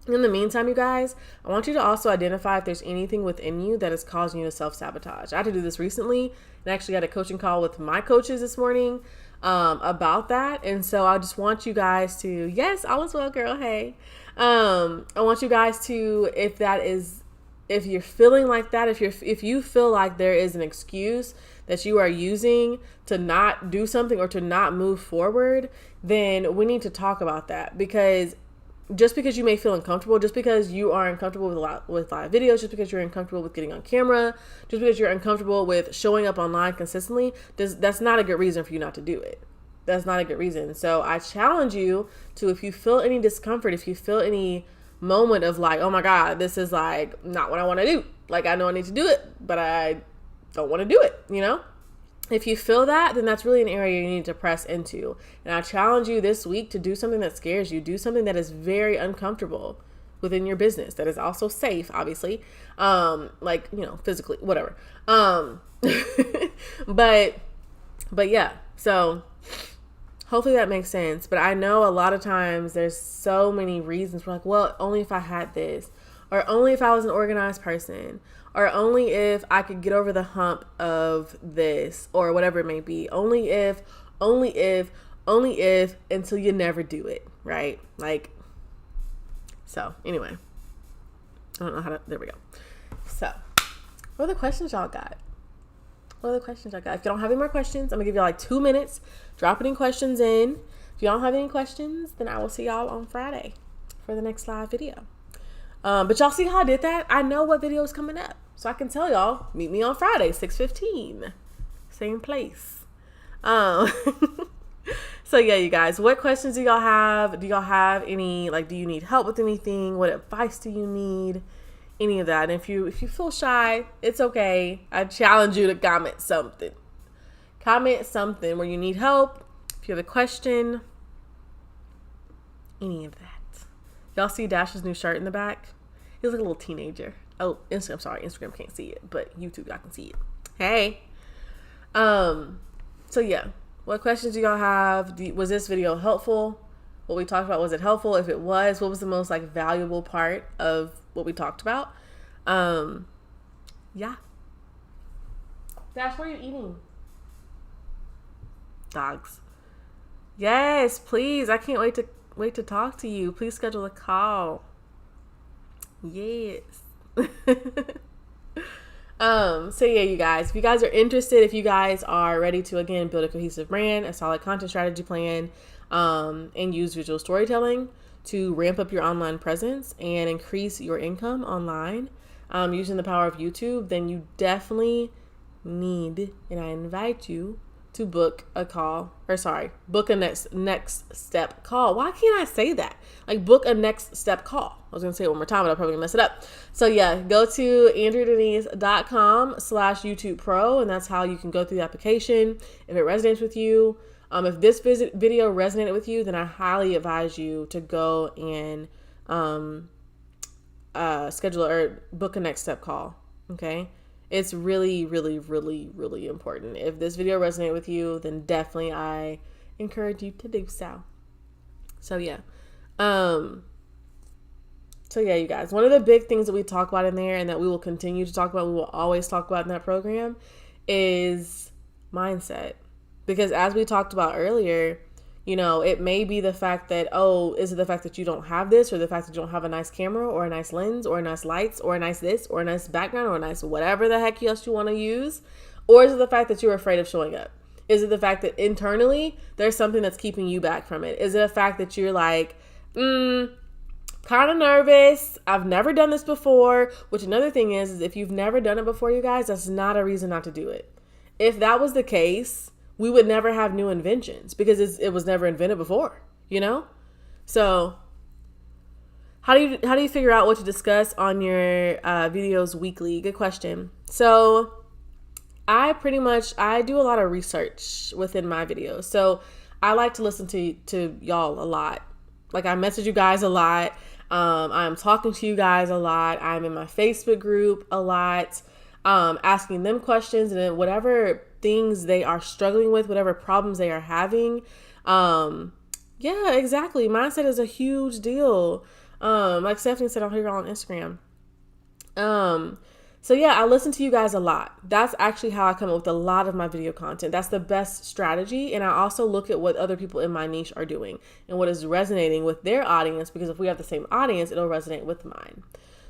In the meantime, you guys, I want you to also identify if there's anything within you that is causing you to self-sabotage. I had to do this recently and actually had a coaching call with my coaches this morning about that. And so I just want you guys to, yes, all is well, girl. Hey, I want you guys to, if you're feeling like that, if you feel like there is an excuse that you are using to not do something or to not move forward, then we need to talk about that. Because just because you may feel uncomfortable, just because you are uncomfortable with live videos, just because you're uncomfortable with getting on camera, just because you're uncomfortable with showing up online consistently, that's not a good reason for you not to do it. That's not a good reason. So I challenge you to, if you feel any discomfort, if you feel any moment of like, oh my God, this is like not what I want to do. Like, I know I need to do it, but I don't want to do it, you know? If you feel that, then that's really an area you need to press into. And I challenge you this week to do something that scares you. Do something that is very uncomfortable within your business, that is also safe, obviously. Like, you know, physically, whatever. But yeah, so hopefully that makes sense. But I know a lot of times there's so many reasons. We're like, well, only if I had this, or only if I was an organized person, or only if I could get over the hump of this, or whatever it may be. Only if, until you never do it, right? Like, so anyway, I don't know how to, there we go. So what are the questions y'all got? If you don't have any more questions, I'm gonna give you like 2 minutes. Drop any questions in. If you don't have any questions, then I will see y'all on Friday for the next live video. But y'all see how I did that? I know what video is coming up. So I can tell y'all, meet me on Friday, 6:15. Same place. So yeah, you guys, what questions do y'all have? Do y'all have any, like, do you need help with anything? What advice do you need? Any of that. And if you feel shy, it's okay. I challenge you to comment something. Comment something where you need help. If you have a question, any of that. Y'all see Dash's new shirt in the back? He's like a little teenager. Oh, Instagram can't see it, but YouTube, y'all can see it. Hey. So yeah, what questions do y'all have? Was this video helpful? What we talked about, was it helpful? If it was, what was the most like valuable part of what we talked about? Yeah. Dash, what are you eating? Dogs. Yes, please. I can't wait to talk to you. Please schedule a call. Yes. So yeah, you guys, if you guys are interested, if you guys are ready to, again, build a cohesive brand, a solid content strategy plan, and use visual storytelling to ramp up your online presence and increase your income online, using the power of YouTube, then you definitely need, and I invite you to book a next step call. Why can't I say that? Like, book a next step call. I was going to say it one more time, but I'll probably mess it up. So yeah, go to andreadenise.com/YouTube Pro, and that's how you can go through the application. If it resonates with you, if this video resonated with you, then I highly advise you to go and schedule or book a next step call. Okay. It's really, really, really, really important. If this video resonated with you, then definitely I encourage you to do so. So yeah. You guys, one of the big things that we talk about in there and that we will continue to talk about, we will always talk about in that program, is mindset. Because as we talked about earlier, you know, it may be the fact that, oh, is it the fact that you don't have this, or the fact that you don't have a nice camera or a nice lens or a nice lights or a nice this or a nice background or a nice whatever the heck else you want to use? Or is it the fact that you're afraid of showing up? Is it the fact that internally there's something that's keeping you back from it? Is it a fact that you're like, kind of nervous, I've never done this before? Which another thing is if you've never done it before, you guys, that's not a reason not to do it. If that was the case, we would never have new inventions because it was never invented before, you know? So how do you figure out what to discuss on your videos weekly? Good question. So I do a lot of research within my videos. So I like to listen to y'all a lot. Like, I message you guys a lot. I'm talking to you guys a lot. I'm in my Facebook group a lot, asking them questions, and then whatever things they are struggling with, whatever problems they are having. Yeah, exactly. Mindset is a huge deal. Like Stephanie said on Instagram. So yeah, I listen to you guys a lot. That's actually how I come up with a lot of my video content. That's the best strategy. And I also look at what other people in my niche are doing and what is resonating with their audience, because if we have the same audience, it'll resonate with mine.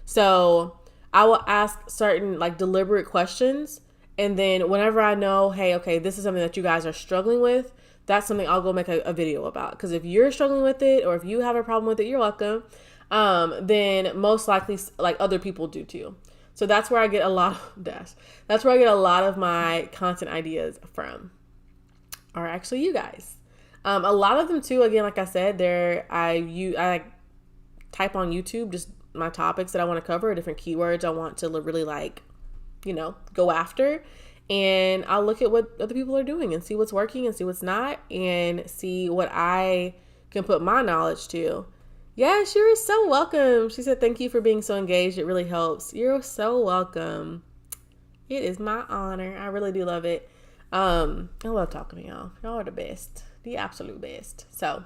So I will ask certain like deliberate questions. And then whenever I know, hey, okay, this is something that you guys are struggling with, that's something I'll go make a video about. Because if you're struggling with it, or if you have a problem with it, you're welcome. Then most likely like other people do too. So that's where I get a lot of my content ideas from, or actually you guys. A lot of them too, again, like I said, I type on YouTube just my topics that I want to cover, different keywords I want to really like, go after. And I'll look at what other people are doing and see what's working and see what's not, and see what I can put my knowledge to. Yeah, you're so welcome. She said, thank you for being so engaged. It really helps. You're so welcome. It is my honor. I really do love it. I love talking to y'all. Y'all are the best. The absolute best. So,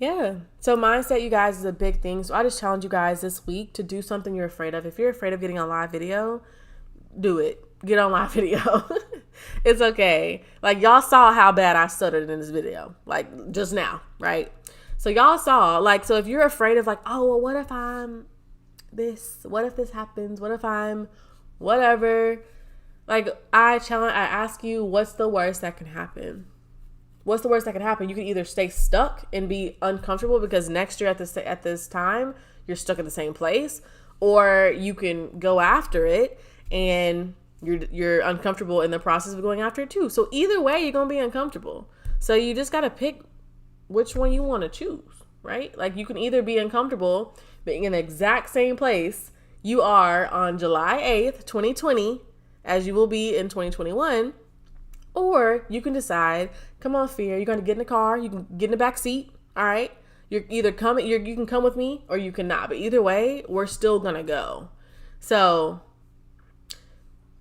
yeah. So mindset, you guys, is a big thing. So I just challenge you guys this week to do something you're afraid of. If you're afraid of getting on live video, do it. Get on live video. It's okay. Like, y'all saw how bad I stuttered in this video, like just now, right? So y'all saw, like, so if you're afraid of like, oh, well, what if I'm this? What if this happens? What if I'm whatever? Like, I ask you, what's the worst that can happen? What's the worst that can happen? You can either stay stuck and be uncomfortable because next year at this time, you're stuck in the same place, or you can go after it and you're uncomfortable in the process of going after it too. So either way, you're going to be uncomfortable. So you just got to pick which one you want to choose, right? Like, you can either be uncomfortable being in the exact same place you are on July 8th, 2020, as you will be in 2021, or you can decide, come on, fear, you're going to get in the car, you can get in the back seat, all right? You're either coming, you can come with me or you cannot, but either way, we're still going to go. So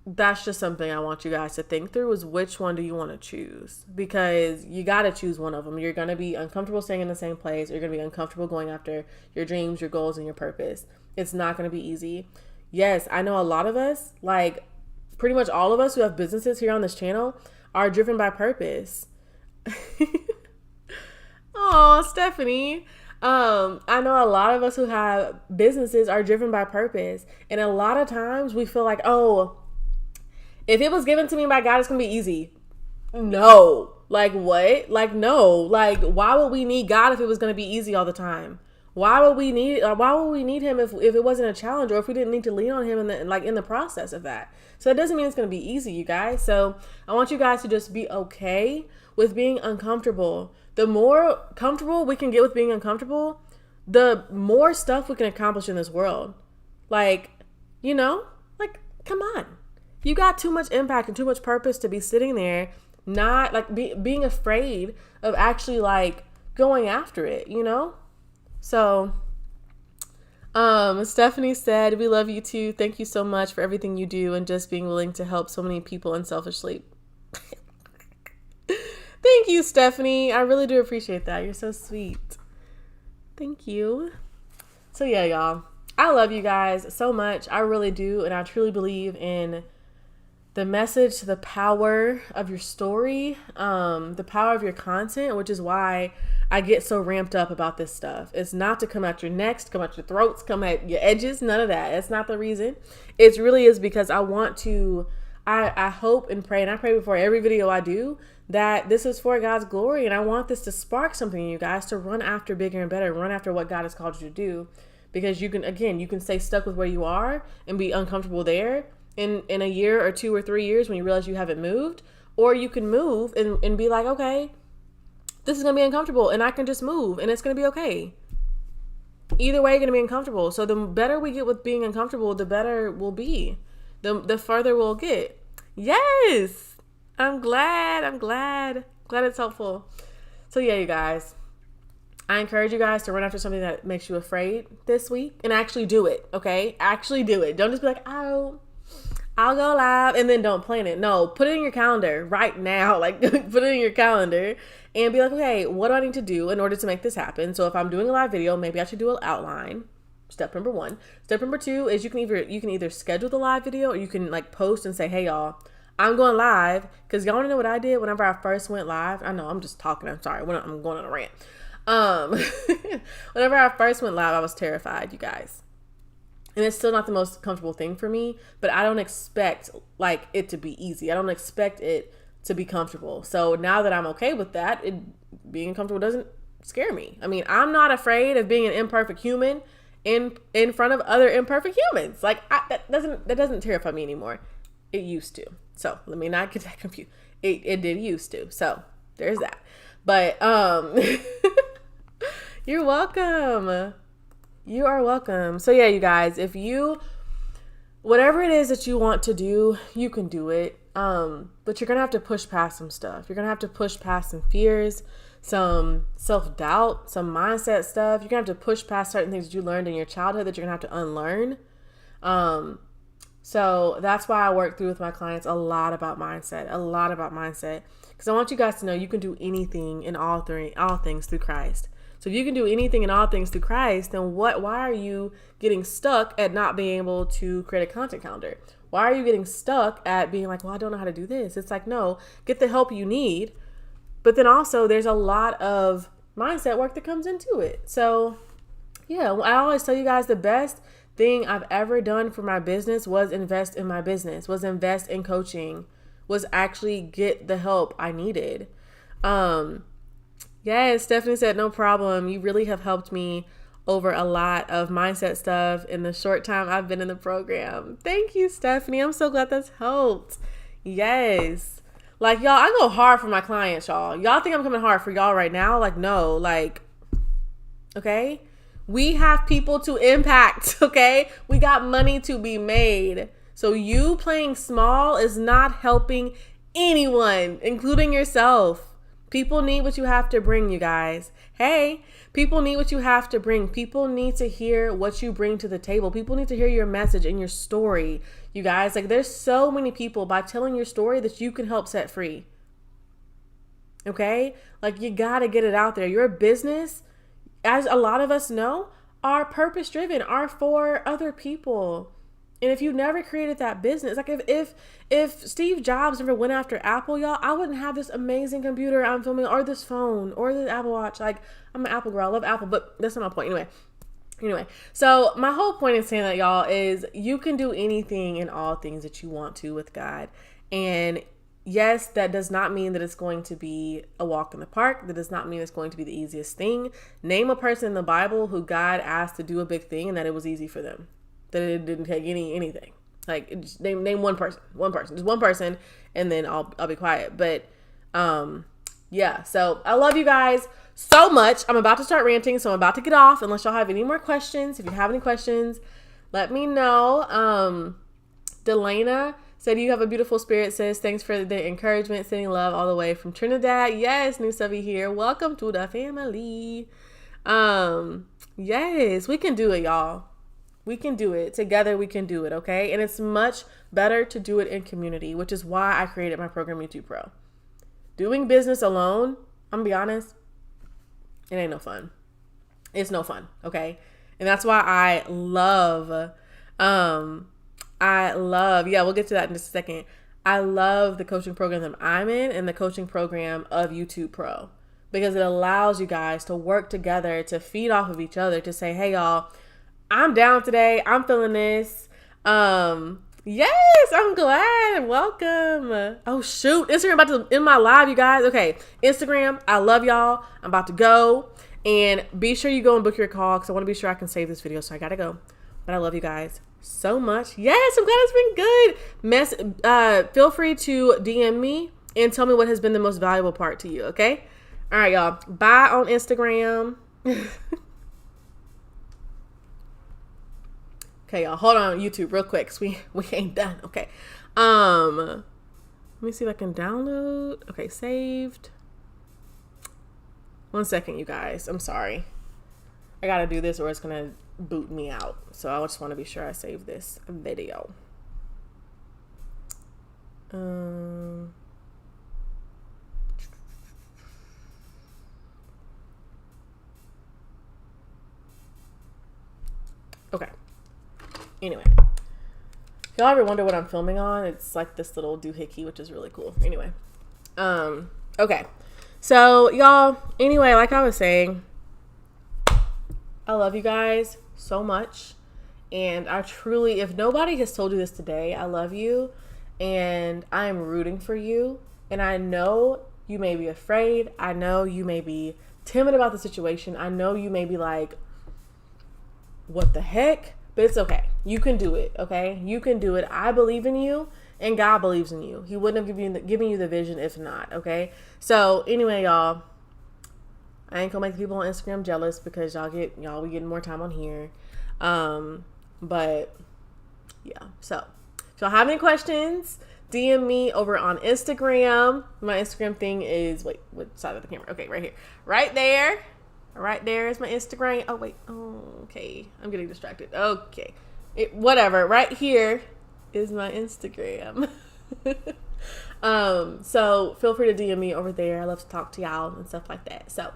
that's just something I want you guys to think through, is which one do you want to choose? Because you got to choose one of them. You're going to be uncomfortable staying in the same place. Or you're going to be uncomfortable going after your dreams, your goals, and your purpose. It's not going to be easy. Yes, I know a lot of us, like pretty much all of us who have businesses here on this channel, are driven by purpose. Oh, Stephanie. I know a lot of us who have businesses are driven by purpose. And a lot of times we feel like, oh, if it was given to me by God, it's going to be easy. No. Like, what? Like, no. Like, why would we need God if it was going to be easy all the time? Why would we need him if it wasn't a challenge, or if we didn't need to lean on him in the process of that? So it doesn't mean it's going to be easy, you guys. So I want you guys to just be okay with being uncomfortable. The more comfortable we can get with being uncomfortable, the more stuff we can accomplish in this world. Like, come on. You got too much impact and too much purpose to be sitting there, not like being afraid of actually like going after it, So, Stephanie said, we love you too. Thank you so much for everything you do and just being willing to help so many people unselfishly. Thank you, Stephanie. I really do appreciate that. You're so sweet. Thank you. So yeah, y'all, I love you guys so much. I really do. And I truly believe in the message, the power of your story, the power of your content, which is why I get so ramped up about this stuff. It's not to come at your necks, come at your throats, come at your edges, none of that. That's not the reason. It really is because I want to, I hope and pray, and I pray before every video I do, that this is for God's glory. And I want this to spark something in you guys to run after bigger and better, run after what God has called you to do. Because you can stay stuck with where you are and be uncomfortable there in a year or 2 or 3 years when you realize you haven't moved, or you can move and be like, okay, this is going to be uncomfortable and I can just move and it's going to be okay. Either way, you're going to be uncomfortable. So the better we get with being uncomfortable, the better we'll be, the further we'll get. Yes. I'm glad it's helpful. So yeah, you guys, I encourage you guys to run after something that makes you afraid this week and actually do it. Okay. Actually do it. Don't just be like, oh, I'll go live and then don't plan it. No, put it in your calendar right now. Like, put it in your calendar and be like, okay, what do I need to do in order to make this happen? So if I'm doing a live video, maybe I should do an outline. Step number 1. Step number 2 is you can either schedule the live video, or you can like post and say, hey y'all, I'm going live. Cause y'all wanna know what I did whenever I first went live? I know I'm just talking. I'm sorry. I'm going on a rant. Whenever I first went live, I was terrified, you guys. And it's still not the most comfortable thing for me, but I don't expect like it to be easy. I don't expect it to be comfortable. So now that I'm okay with that, being comfortable doesn't scare me. I mean, I'm not afraid of being an imperfect human in front of other imperfect humans. Like that doesn't terrify me anymore. It used to. So let me not get that confused. It did used to. So there's that. But you're welcome. You are welcome. So yeah, you guys, whatever it is that you want to do, you can do it. But you're going to have to push past some stuff. You're going to have to push past some fears, some self-doubt, some mindset stuff. You're going to have to push past certain things that you learned in your childhood that you're going to have to unlearn. So that's why I work through with my clients a lot about mindset, because I want you guys to know you can do anything in all things through Christ. So if you can do anything in all things through Christ, then why are you getting stuck at not being able to create a content calendar? Why are you getting stuck at being like, well, I don't know how to do this? It's like, no, get the help you need. But then also there's a lot of mindset work that comes into it. So yeah, I always tell you guys the best thing I've ever done for my business was invest in my business, was invest in coaching, was actually get the help I needed. Yes, Stephanie said, no problem. You really have helped me over a lot of mindset stuff in the short time I've been in the program. Thank you, Stephanie. I'm so glad that's helped. Yes. Like, y'all, I go hard for my clients, y'all. Y'all think I'm coming hard for y'all right now? Like, no, like, okay. We have people to impact, okay? We got money to be made. So you playing small is not helping anyone, including yourself. People need what you have to bring, you guys. Hey, people need what you have to bring. People need to hear what you bring to the table. People need to hear your message and your story, you guys. Like, there's so many people by telling your story that you can help set free. Okay? Like, you got to get it out there. Your business, as a lot of us know, are purpose-driven, are for other people. And if you never created that business, like if Steve Jobs never went after Apple, y'all, I wouldn't have this amazing computer I'm filming, or this phone, or this Apple Watch. Like, I'm an Apple girl. I love Apple, but that's not my point. Anyway, so my whole point in saying that, y'all, is you can do anything and all things that you want to with God. And yes, that does not mean that it's going to be a walk in the park. That does not mean it's going to be the easiest thing. Name a person in the Bible who God asked to do a big thing and that it was easy for them. That it didn't take anything. Like, just name one person, just one person, and then I'll be quiet. But yeah, so I love you guys so much. I'm about to start ranting, so I'm about to get off unless y'all have any more questions. If you have any questions, let me know. Delana said, you have a beautiful spirit, sis. Thanks for the encouragement. Sending love all the way from Trinidad. Yes, new subby here. Welcome to the family. Yes, we can do it, y'all. We can do it. Together we can do it, okay? And it's much better to do it in community, which is why I created my program, YouTube Pro. Doing business alone, I'm gonna be honest, it ain't no fun. It's no fun, okay? And that's why I love, yeah, we'll get to that in just a second. I love the coaching program that I'm in and the coaching program of YouTube Pro, because it allows you guys to work together, to feed off of each other, to say, hey, y'all, I'm down today. I'm feeling this. Yes, I'm glad. Welcome. Oh, shoot. Instagram about to end my live, you guys. Okay. Instagram, I love y'all. I'm about to go. And be sure you go and book your call, because I want to be sure I can save this video. So I got to go. But I love you guys so much. Yes, I'm glad it's been good. Feel free to DM me and tell me what has been the most valuable part to you. Okay. All right, y'all. Bye on Instagram. Okay, y'all, hold on YouTube real quick, because we ain't done. Okay. Let me see if I can download. Okay, saved. 1 second, you guys. I'm sorry. I gotta do this or it's gonna boot me out. So I just want to be sure I save this video. Okay. Anyway, y'all ever wonder what I'm filming on? It's like this little doohickey, which is really cool. Anyway, okay. So y'all, anyway, like I was saying, I love you guys so much. And I truly, if nobody has told you this today, I love you and I am rooting for you. And I know you may be afraid. I know you may be timid about the situation. I know you may be like, what the heck? But it's okay. You can do it, okay? You can do it. I believe in you, And God believes in you. He wouldn't have given you the vision if not, okay? So anyway, y'all, I ain't gonna make the people on Instagram jealous because we getting more time on here. But yeah, so if y'all have any questions, DM me over on Instagram. My Instagram thing is, wait, what side of the camera? Okay, right here. Right there. Right there is my Instagram. Oh, wait. Oh, okay. I'm getting distracted. Okay. Whatever. Right here is my Instagram. So feel free to DM me over there. I love to talk to y'all and stuff like that. So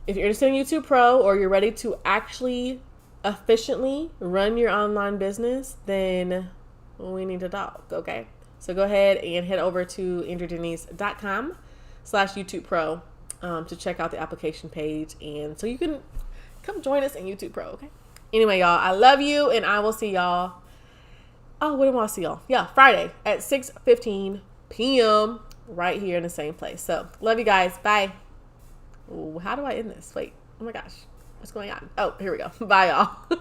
if you're interested in YouTube Pro or you're ready to actually efficiently run your online business, then we need to talk, okay? So go ahead and head over to andreadenise.com/YouTube Pro to check out the application page. And so you can come join us in YouTube Pro, okay? Anyway, y'all, I love you, and I will see y'all. Oh, when do I see y'all? Yeah, Friday at 6:15 p.m. right here in the same place. So love you guys. Bye. Ooh, how do I end this? Wait. Oh my gosh. What's going on? Oh, here we go. Bye, y'all.